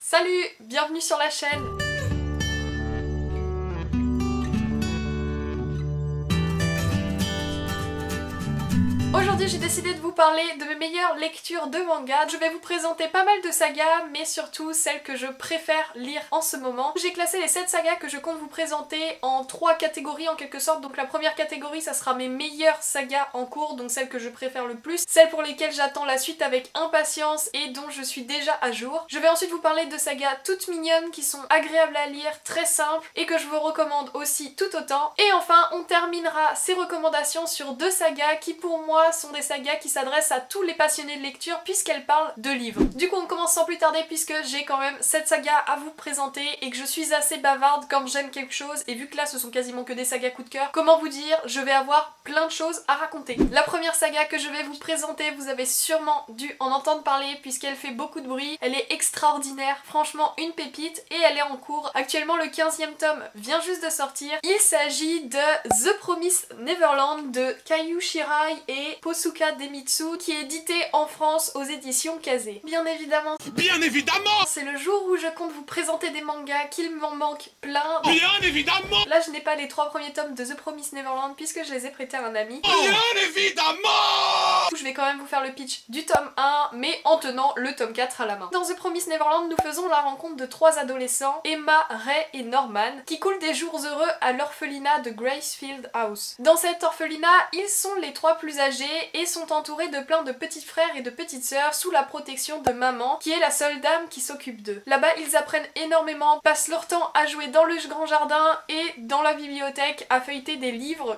Salut, bienvenue sur la chaîne. Aujourd'hui j'ai décidé de vous parler de mes meilleures lectures de manga. Je vais vous présenter pas mal de sagas, mais surtout celles que je préfère lire en ce moment. J'ai classé les 7 sagas que je compte vous présenter en 3 catégories en quelque sorte. Donc la première catégorie ça sera mes meilleures sagas en cours, donc celles que je préfère le plus, celles pour lesquelles j'attends la suite avec impatience et dont je suis déjà à jour. Je vais ensuite vous parler de sagas toutes mignonnes qui sont agréables à lire, très simples et que je vous recommande aussi tout autant. Et enfin on terminera ces recommandations sur 2 sagas qui pour moi sont des sagas qui s'adressent à tous les passionnés de lecture puisqu'elles parlent de livres. Du coup on commence sans plus tarder puisque j'ai quand même 7 sagas à vous présenter et que je suis assez bavarde quand j'aime quelque chose, et vu que là ce sont quasiment que des sagas coup de cœur, comment vous dire, je vais avoir plein de choses à raconter. La première saga que je vais vous présenter, vous avez sûrement dû en entendre parler puisqu'elle fait beaucoup de bruit, elle est extraordinaire, franchement une pépite, et elle est en cours. Actuellement le 15e tome vient juste de sortir. Il s'agit de The Promised Neverland de Kaiju Shirai et Posuka Demitsu, qui est édité en France aux éditions Kazé. Bien évidemment, c'est le jour où je compte vous présenter des mangas, qu'il m'en manque plein. Bien évidemment. Là je n'ai pas les 3 premiers tomes de The Promised Neverland puisque je les ai prêtés à un ami. Bien évidemment. Je vais quand même vous faire le pitch du tome 1, mais en tenant le tome 4 à la main. Dans The Promised Neverland, nous faisons la rencontre de 3 adolescents, Emma, Ray et Norman, qui coulent des jours heureux à l'orphelinat de Gracefield House. Dans cet orphelinat, ils sont les 3 plus âgés et sont entourés de plein de petits frères et de petites sœurs sous la protection de maman, qui est la seule dame qui s'occupe d'eux. Là-bas, ils apprennent énormément, passent leur temps à jouer dans le grand jardin et dans la bibliothèque à feuilleter des livres.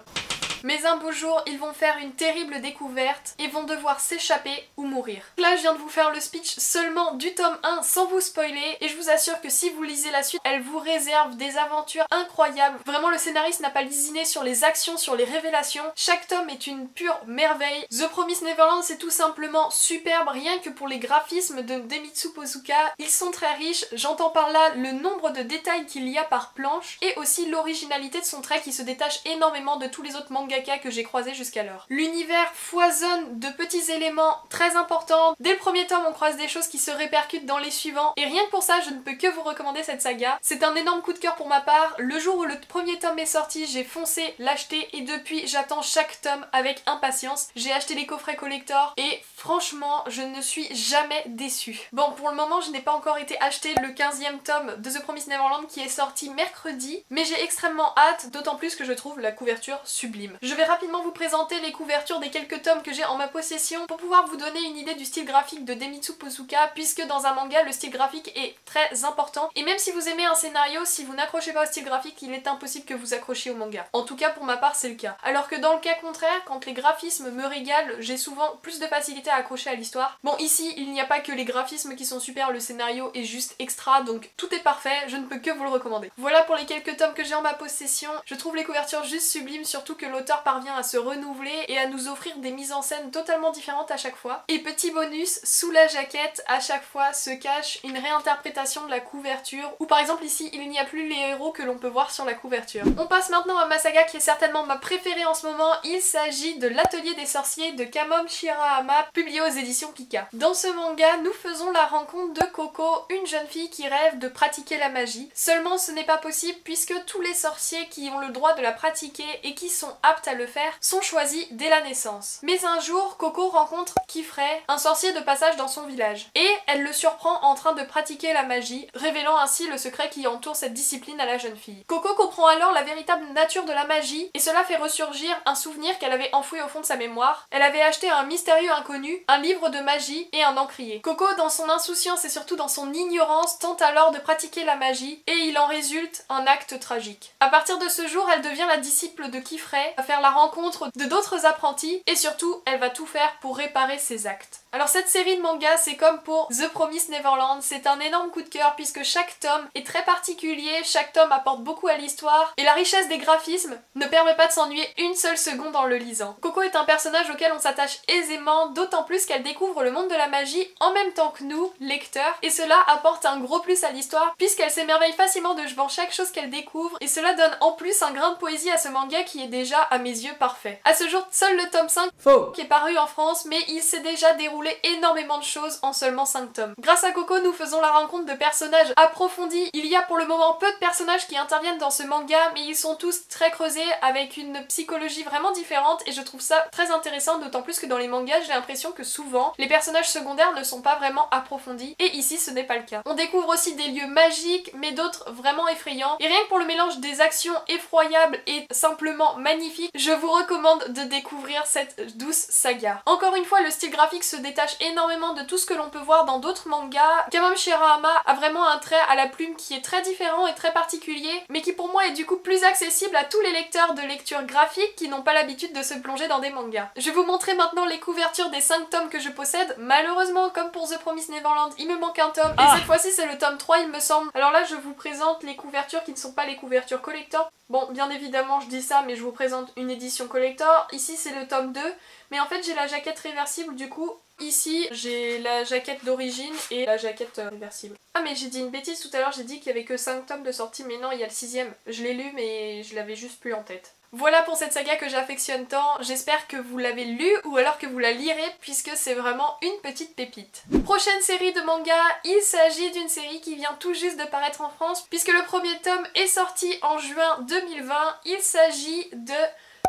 Mais un beau jour, ils vont faire une terrible découverte et vont devoir s'échapper ou mourir. Là, je viens de vous faire le speech seulement du tome 1 sans vous spoiler, et je vous assure que si vous lisez la suite, elle vous réserve des aventures incroyables. Vraiment, le scénariste n'a pas lésiné sur les actions, sur les révélations. Chaque tome est une pure merveille. The Promised Neverland, c'est tout simplement superbe, rien que pour les graphismes de Demitsu Posuka. Ils sont très riches, j'entends par là le nombre de détails qu'il y a par planche, et aussi l'originalité de son trait qui se détache énormément de tous les autres mangas que j'ai croisé jusqu'alors. L'univers foisonne de petits éléments très importants. Dès le premier tome, on croise des choses qui se répercutent dans les suivants, et rien que pour ça, je ne peux que vous recommander cette saga. C'est un énorme coup de cœur pour ma part. Le jour où le premier tome est sorti, j'ai foncé l'acheter, et depuis, j'attends chaque tome avec impatience. J'ai acheté les coffrets collector, et franchement, je ne suis jamais déçue. Bon, pour le moment, je n'ai pas encore été acheter le 15e tome de The Promised Neverland qui est sorti mercredi, mais j'ai extrêmement hâte, d'autant plus que je trouve la couverture sublime. Je vais rapidement vous présenter les couvertures des quelques tomes que j'ai en ma possession pour pouvoir vous donner une idée du style graphique de Demitsu Posuka, puisque dans un manga le style graphique est très important, et même si vous aimez un scénario, si vous n'accrochez pas au style graphique, il est impossible que vous accrochiez au manga. En tout cas pour ma part c'est le cas. Alors que dans le cas contraire, quand les graphismes me régalent, j'ai souvent plus de facilité à accrocher à l'histoire. Bon, ici il n'y a pas que les graphismes qui sont super, le scénario est juste extra, donc tout est parfait, je ne peux que vous le recommander. Voilà pour les quelques tomes que j'ai en ma possession. Je trouve les couvertures juste sublimes, surtout que l'auteur parvient à se renouveler et à nous offrir des mises en scène totalement différentes à chaque fois. Et petit bonus, sous la jaquette, à chaque fois se cache une réinterprétation de la couverture, où par exemple ici il n'y a plus les héros que l'on peut voir sur la couverture. On passe maintenant à ma saga qui est certainement ma préférée en ce moment. Il s'agit de l'Atelier des sorciers de Kamom Shirahama, publié aux éditions Pika. Dans ce manga, nous faisons la rencontre de Coco, une jeune fille qui rêve de pratiquer la magie. Seulement ce n'est pas possible puisque tous les sorciers qui ont le droit de la pratiquer et qui sont aptes à le faire sont choisis dès la naissance. Mais un jour, Coco rencontre Kifray, un sorcier de passage dans son village, et elle le surprend en train de pratiquer la magie, révélant ainsi le secret qui entoure cette discipline à la jeune fille. Coco comprend alors la véritable nature de la magie, et cela fait ressurgir un souvenir qu'elle avait enfoui au fond de sa mémoire. Elle avait acheté à un mystérieux inconnu un livre de magie et un encrier. Coco, dans son insouciance et surtout dans son ignorance, tente alors de pratiquer la magie, et il en résulte un acte tragique. À partir de ce jour, elle devient la disciple de Kifray, va faire la rencontre de d'autres apprentis, et surtout elle va tout faire pour réparer ses actes. Alors cette série de mangas, c'est comme pour The Promised Neverland, c'est un énorme coup de cœur puisque chaque tome est très particulier, chaque tome apporte beaucoup à l'histoire, et la richesse des graphismes ne permet pas de s'ennuyer une seule seconde en le lisant. Coco est un personnage auquel on s'attache aisément, d'autant plus qu'elle découvre le monde de la magie en même temps que nous, lecteurs, et cela apporte un gros plus à l'histoire puisqu'elle s'émerveille facilement devant chaque chose qu'elle découvre, et cela donne en plus un grain de poésie à ce manga qui est déjà à mes yeux parfait. À ce jour, seul le tome 5 Faux. qui est paru en France, mais il s'est déjà déroulé énormément de choses en seulement 5 tomes. Grâce à Coco, nous faisons la rencontre de personnages approfondis. Il y a pour le moment peu de personnages qui interviennent dans ce manga, mais ils sont tous très creusés avec une psychologie vraiment différente et je trouve ça très intéressant, d'autant plus que dans les mangas, j'ai l'impression que souvent, les personnages secondaires ne sont pas vraiment approfondis et ici ce n'est pas le cas. On découvre aussi des lieux magiques, mais d'autres vraiment effrayants. Et rien que pour le mélange des actions effroyables et simplement magnifiques, je vous recommande de découvrir cette douce saga. Encore une fois, le style graphique se détache énormément de tout ce que l'on peut voir dans d'autres mangas. Kamam Shirahama a vraiment un trait à la plume qui est très différent et très particulier, mais qui pour moi est du coup plus accessible à tous les lecteurs de lecture graphique qui n'ont pas l'habitude de se plonger dans des mangas. Je vais vous montrer maintenant les couvertures des 5 tomes que je possède. Malheureusement, comme pour The Promised Neverland, il me manque un tome et cette fois-ci c'est le tome 3 il me semble. Alors là je vous présente les couvertures qui ne sont pas les couvertures collector. Bon, bien évidemment je dis ça, mais je vous présente une édition collector. Ici c'est le tome 2, mais en fait j'ai la jaquette réversible du coup. Ici, j'ai la jaquette d'origine et la jaquette réversible. Ah mais j'ai dit une bêtise tout à l'heure, j'ai dit qu'il y avait que 5 tomes de sortie, mais non, il y a le 6ème. Je l'ai lu mais je l'avais juste plus en tête. Voilà pour cette saga que j'affectionne tant, j'espère que vous l'avez lue ou alors que vous la lirez puisque c'est vraiment une petite pépite. Prochaine série de manga, il s'agit d'une série qui vient tout juste de paraître en France puisque le premier tome est sorti en juin 2020, il s'agit de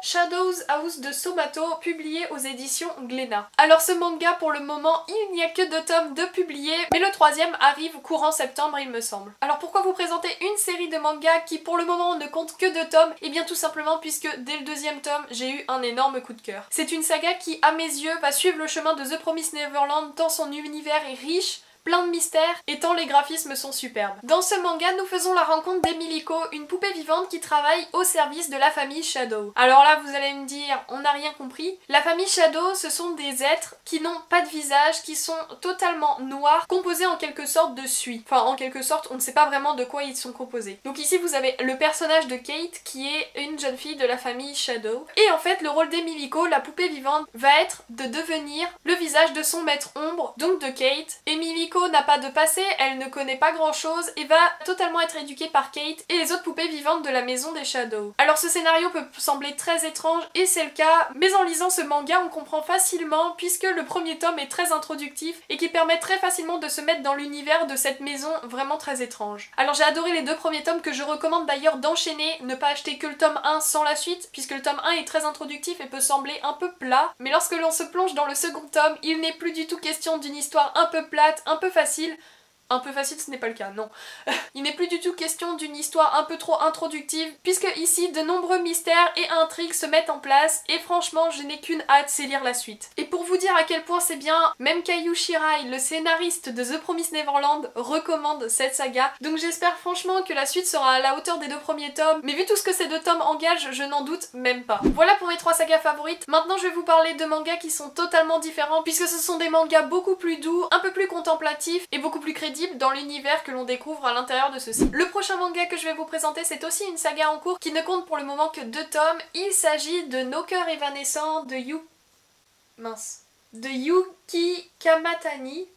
Shadows House de Somato, publié aux éditions Glénat. Alors ce manga pour le moment il n'y a que 2 tomes de publiés, mais le 3ème arrive courant septembre il me semble. Alors pourquoi vous présenter une série de mangas qui pour le moment ne compte que 2 tomes? Et bien tout simplement puisque dès le 2e tome j'ai eu un énorme coup de cœur. C'est une saga qui à mes yeux va suivre le chemin de The Promised Neverland tant son univers est riche, plein de mystères et tant les graphismes sont superbes. Dans ce manga, nous faisons la rencontre d'Emiliko, une poupée vivante qui travaille au service de la famille Shadow. Alors là, vous allez me dire, on n'a rien compris. La famille Shadow, ce sont des êtres qui n'ont pas de visage, qui sont totalement noirs, composés en quelque sorte de suie. Enfin, en quelque sorte, on ne sait pas vraiment de quoi ils sont composés. Donc ici, vous avez le personnage de Kate, qui est une jeune fille de la famille Shadow. Et en fait, le rôle d'Emiliko, la poupée vivante, va être de devenir le visage de son maître ombre, donc de Kate. Emiliko n'a pas de passé, elle ne connaît pas grand chose et va totalement être éduquée par Kate et les autres poupées vivantes de la maison des Shadows. Alors ce scénario peut sembler très étrange et c'est le cas, mais en lisant ce manga on comprend facilement puisque le premier tome est très introductif et qui permet très facilement de se mettre dans l'univers de cette maison vraiment très étrange. Alors j'ai adoré les 2 premiers tomes que je recommande d'ailleurs d'enchaîner, ne pas acheter que le tome 1 sans la suite puisque le tome 1 est très introductif et peut sembler un peu plat, mais lorsque l'on se plonge dans le second tome, il n'est plus du tout question d'une histoire un peu plate, un peu facile. Un peu facile, ce n'est pas le cas, non. Il n'est plus du tout question d'une histoire un peu trop introductive, puisque ici, de nombreux mystères et intrigues se mettent en place, et franchement, je n'ai qu'une hâte, c'est lire la suite. Et pour vous dire à quel point c'est bien, même Kaiju Shirai, le scénariste de The Promised Neverland, recommande cette saga, donc j'espère franchement que la suite sera à la hauteur des 2 premiers tomes, mais vu tout ce que ces 2 tomes engagent, je n'en doute même pas. Voilà pour mes 3 sagas favorites. Maintenant, je vais vous parler de mangas qui sont totalement différents, puisque ce sont des mangas beaucoup plus doux, un peu plus contemplatifs, et beaucoup plus crédibles dans l'univers que l'on découvre à l'intérieur de ceci. Le prochain manga que je vais vous présenter, c'est aussi une saga en cours qui ne compte pour le moment que 2 tomes. Il s'agit de Nos cœurs évanescents de Yuki Kamatani,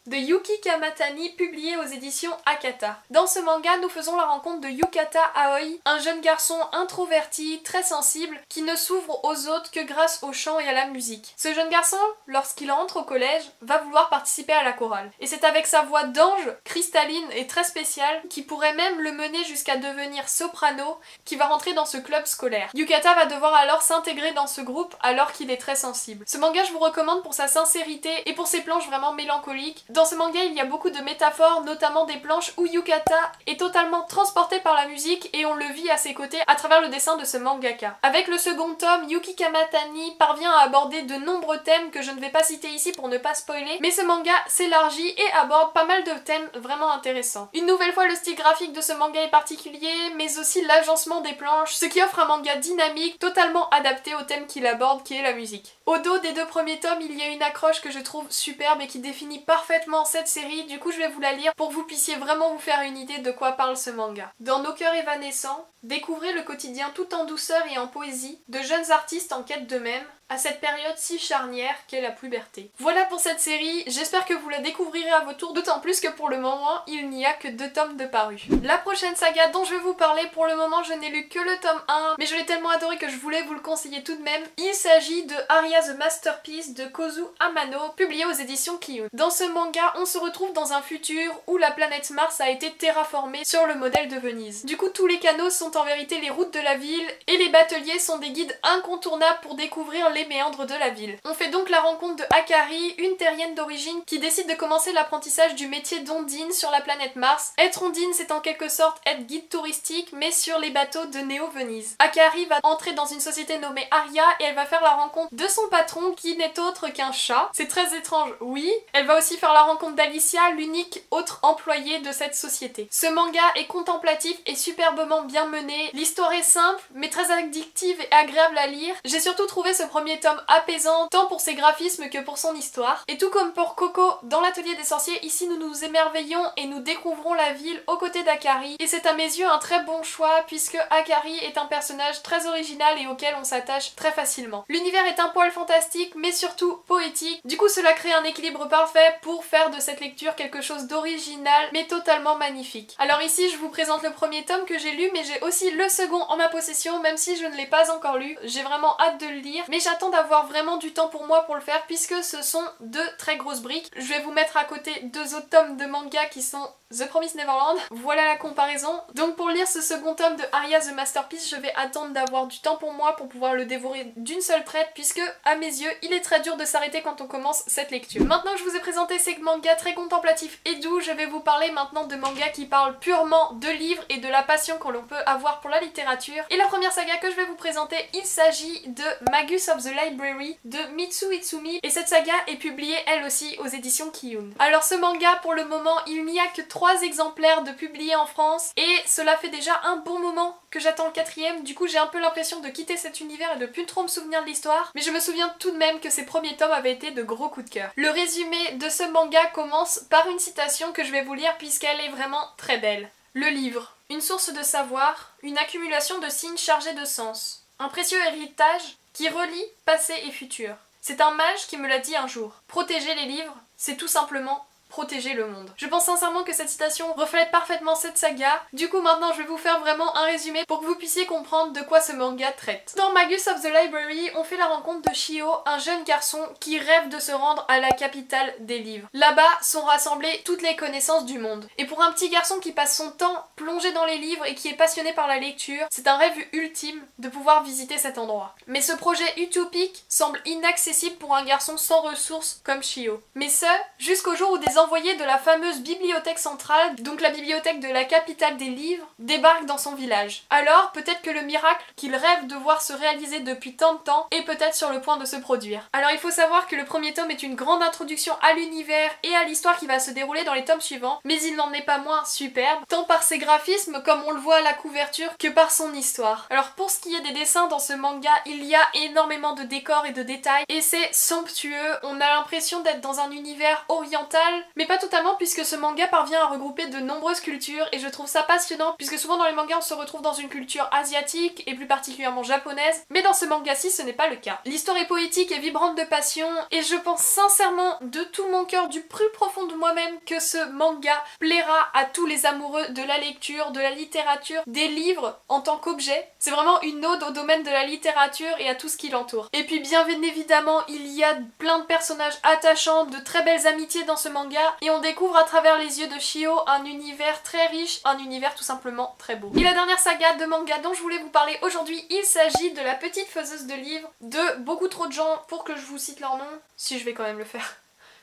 publié aux éditions Akata. Dans ce manga, nous faisons la rencontre de Yukata Aoi, un jeune garçon introverti, très sensible, qui ne s'ouvre aux autres que grâce au chant et à la musique. Ce jeune garçon, lorsqu'il entre au collège, va vouloir participer à la chorale. Et c'est avec sa voix d'ange, cristalline et très spéciale, qui pourrait même le mener jusqu'à devenir soprano, qui va rentrer dans ce club scolaire. Yukata va devoir alors s'intégrer dans ce groupe alors qu'il est très sensible. Ce manga, je vous recommande pour sa sincérité et pour ses planches vraiment mélancoliques. Dans ce manga, il y a beaucoup de métaphores, notamment des planches où Yukata est totalement transporté par la musique et on le vit à ses côtés à travers le dessin de ce mangaka. Avec le second tome, Yuki Kamatani parvient à aborder de nombreux thèmes que je ne vais pas citer ici pour ne pas spoiler, mais ce manga s'élargit et aborde pas mal de thèmes vraiment intéressants. Une nouvelle fois, le style graphique de ce manga est particulier, mais aussi l'agencement des planches, ce qui offre un manga dynamique, totalement adapté au thème qu'il aborde, qui est la musique. Au dos des 2 premiers tomes, il y a une accroche que je trouve superbe et qui définit parfaitement cette série, du coup je vais vous la lire pour que vous puissiez vraiment vous faire une idée de quoi parle ce manga. Dans Nos cœurs évanescents, découvrez le quotidien tout en douceur et en poésie de jeunes artistes en quête d'eux-mêmes, à cette période si charnière qu'est la puberté. Voilà pour cette série, j'espère que vous la découvrirez à votre tour, d'autant plus que pour le moment, il n'y a que 2 tomes de parus. La prochaine saga dont je vais vous parler, pour le moment je n'ai lu que le tome 1, mais je l'ai tellement adoré que je voulais vous le conseiller tout de même. Il s'agit de Aria the Masterpiece de Kozu Amano, publié aux éditions Kiyun. Dans ce manga, on se retrouve dans un futur où la planète Mars a été terraformée sur le modèle de Venise. Du coup, tous les canaux sont en vérité les routes de la ville, et les bateliers sont des guides incontournables pour découvrir les méandres de la ville. On fait donc la rencontre de Akari, une terrienne d'origine qui décide de commencer l'apprentissage du métier d'ondine sur la planète Mars. Être ondine, c'est en quelque sorte être guide touristique, mais sur les bateaux de Néo-Venise. Akari va entrer dans une société nommée Aria et elle va faire la rencontre de son patron qui n'est autre qu'un chat. C'est très étrange, oui. Elle va aussi faire la rencontre d'Alicia, l'unique autre employée de cette société. Ce manga est contemplatif et superbement bien mené. L'histoire est simple, mais très addictive et agréable à lire. J'ai surtout trouvé ce premier tome apaisant, tant pour ses graphismes que pour son histoire. Et tout comme pour Coco dans l'atelier des sorciers, ici nous nous émerveillons et nous découvrons la ville aux côtés d'Akari. Et c'est à mes yeux un très bon choix puisque Akari est un personnage très original et auquel on s'attache très facilement. L'univers est un poil fantastique mais surtout poétique. Du coup cela crée un équilibre parfait pour faire de cette lecture quelque chose d'original mais totalement magnifique. Alors ici je vous présente le premier tome que j'ai lu, mais j'ai aussi le second en ma possession même si je ne l'ai pas encore lu. J'ai vraiment hâte de le lire, mais j'attends d'avoir vraiment du temps pour moi pour le faire puisque ce sont 2 très grosses briques. Je vais vous mettre à côté 2 autres tomes de manga qui sont The Promised Neverland. Voilà la comparaison. Donc pour lire ce second tome de Aria the Masterpiece, je vais attendre d'avoir du temps pour moi pour pouvoir le dévorer d'une seule traite puisque à mes yeux il est très dur de s'arrêter quand on commence cette lecture. Maintenant que je vous ai présenté ces mangas très contemplatifs et doux, je vais vous parler maintenant de mangas qui parlent purement de livres et de la passion que l'on peut avoir pour la littérature. Et la première saga que je vais vous présenter, il s'agit de Magus of the Library de Mitsu Itsumi, et cette saga est publiée elle aussi aux éditions Kiyun. Alors ce manga, pour le moment il n'y a que 3 exemplaires de publiés en France et cela fait déjà un bon moment que j'attends le 4e. Du coup j'ai un peu l'impression de quitter cet univers et de plus trop me souvenir de l'histoire, mais je me souviens tout de même que ces premiers tomes avaient été de gros coups de cœur. Le résumé de ce manga commence par une citation que je vais vous lire puisqu'elle est vraiment très belle. Le livre, une source de savoir, une accumulation de signes chargés de sens, un précieux héritage qui relie passé et futur. C'est un mage qui me l'a dit un jour. Protéger les livres, c'est tout simplement protéger le monde. Je pense sincèrement que cette citation reflète parfaitement cette saga. Du coup maintenant je vais vous faire vraiment un résumé pour que vous puissiez comprendre de quoi ce manga traite. Dans Magus of the Library, on fait la rencontre de Shio, un jeune garçon qui rêve de se rendre à la capitale des livres. Là-bas sont rassemblées toutes les connaissances du monde. Et pour un petit garçon qui passe son temps plongé dans les livres et qui est passionné par la lecture, c'est un rêve ultime de pouvoir visiter cet endroit. Mais ce projet utopique semble inaccessible pour un garçon sans ressources comme Shio. Mais ce, jusqu'au jour où des envoyés de la fameuse bibliothèque centrale, donc la bibliothèque de la capitale des livres, débarquent dans son village. Alors peut-être que le miracle qu'il rêve de voir se réaliser depuis tant de temps est peut-être sur le point de se produire. Alors il faut savoir que le premier tome est une grande introduction à l'univers et à l'histoire qui va se dérouler dans les tomes suivants, mais il n'en est pas moins superbe, tant par ses graphismes comme on le voit à la couverture que par son histoire. Alors pour ce qui est des dessins dans ce manga, il y a énormément de décors et de détails et c'est somptueux. On a l'impression d'être dans un univers oriental, mais pas totalement puisque ce manga parvient à regrouper de nombreuses cultures et je trouve ça passionnant puisque souvent dans les mangas on se retrouve dans une culture asiatique et plus particulièrement japonaise, mais dans ce manga-ci ce n'est pas le cas. L'histoire est poétique et vibrante de passion et je pense sincèrement de tout mon cœur, du plus profond de moi-même, que ce manga plaira à tous les amoureux de la lecture, de la littérature, des livres en tant qu'objet. C'est vraiment une ode au domaine de la littérature et à tout ce qui l'entoure. Et puis bien évidemment il y a plein de personnages attachants, de très belles amitiés dans ce manga et on découvre à travers les yeux de Shio un univers très riche, un univers tout simplement très beau. Et la dernière saga de manga dont je voulais vous parler aujourd'hui, il s'agit de La Petite Faiseuse de Livres de beaucoup trop de gens pour que je vous cite leur nom, si je vais quand même le faire.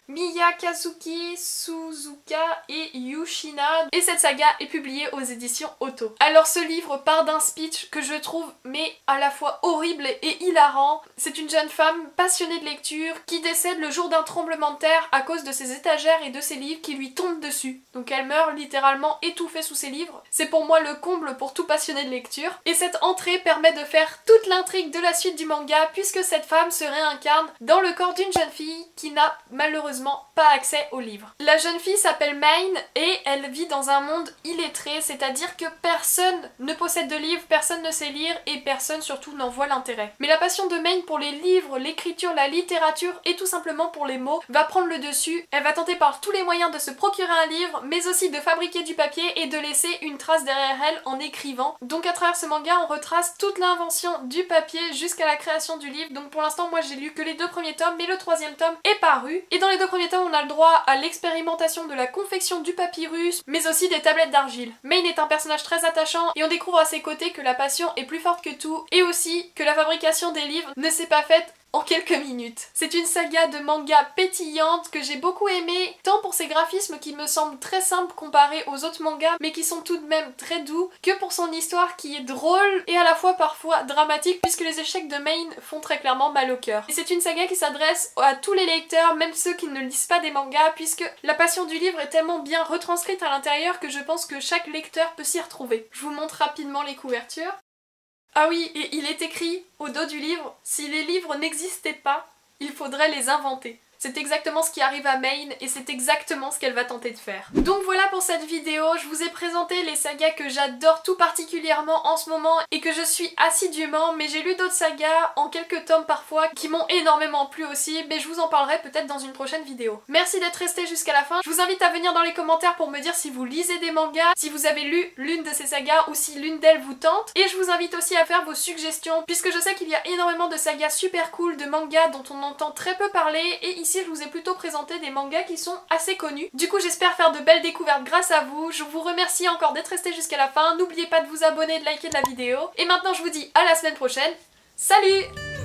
Miyakazuki, Suzuka et Yushina, et cette saga est publiée aux éditions Otto. Alors ce livre part d'un speech que je trouve mais à la fois horrible et hilarant. C'est une jeune femme passionnée de lecture qui décède le jour d'un tremblement de terre à cause de ses étagères et de ses livres qui lui tombent dessus. Donc elle meurt littéralement étouffée sous ses livres. C'est pour moi le comble pour tout passionné de lecture. Et cette entrée permet de faire toute l'intrigue de la suite du manga puisque cette femme se réincarne dans le corps d'une jeune fille qui n'a malheureusement malheureusement pas accès aux livres. La jeune fille s'appelle Maine et elle vit dans un monde illettré, c'est-à-dire que personne ne possède de livres, personne ne sait lire et personne surtout n'en voit l'intérêt. Mais la passion de Maine pour les livres, l'écriture, la littérature et tout simplement pour les mots va prendre le dessus. Elle va tenter par tous les moyens de se procurer un livre, mais aussi de fabriquer du papier et de laisser une trace derrière elle en écrivant. Donc à travers ce manga, on retrace toute l'invention du papier jusqu'à la création du livre. Donc pour l'instant, moi j'ai lu que les 2 premiers tomes, mais le 3e tome est paru. Et dans les 2 premiers tomes, on a le droit à l'expérimentation de la confection du papyrus, mais aussi des tablettes d'argile. Maine est un personnage très attachant et on découvre à ses côtés que la passion est plus forte que tout et aussi que la fabrication des livres ne s'est pas faite en quelques minutes. C'est une saga de manga pétillante que j'ai beaucoup aimée, tant pour ses graphismes qui me semblent très simples comparés aux autres mangas, mais qui sont tout de même très doux, que pour son histoire qui est drôle et à la fois parfois dramatique, puisque les échecs de Maine font très clairement mal au cœur. Et c'est une saga qui s'adresse à tous les lecteurs, même ceux qui ne lisent pas des mangas, puisque la passion du livre est tellement bien retranscrite à l'intérieur que je pense que chaque lecteur peut s'y retrouver. Je vous montre rapidement les couvertures. Ah oui, et il est écrit au dos du livre, si les livres n'existaient pas, il faudrait les inventer. C'est exactement ce qui arrive à Maine et c'est exactement ce qu'elle va tenter de faire. Donc voilà pour cette vidéo, je vous ai présenté les sagas que j'adore tout particulièrement en ce moment et que je suis assidûment, mais j'ai lu d'autres sagas en quelques tomes parfois qui m'ont énormément plu aussi, mais je vous en parlerai peut-être dans une prochaine vidéo. Merci d'être resté jusqu'à la fin, je vous invite à venir dans les commentaires pour me dire si vous lisez des mangas, si vous avez lu l'une de ces sagas ou si l'une d'elles vous tente, et je vous invite aussi à faire vos suggestions, puisque je sais qu'il y a énormément de sagas super cool, de mangas dont on entend très peu parler, et ici je vous ai plutôt présenté des mangas qui sont assez connus. Du coup j'espère faire de belles découvertes grâce à vous, je vous remercie encore d'être resté jusqu'à la fin, n'oubliez pas de vous abonner, de liker la vidéo, et maintenant je vous dis à la semaine prochaine, salut!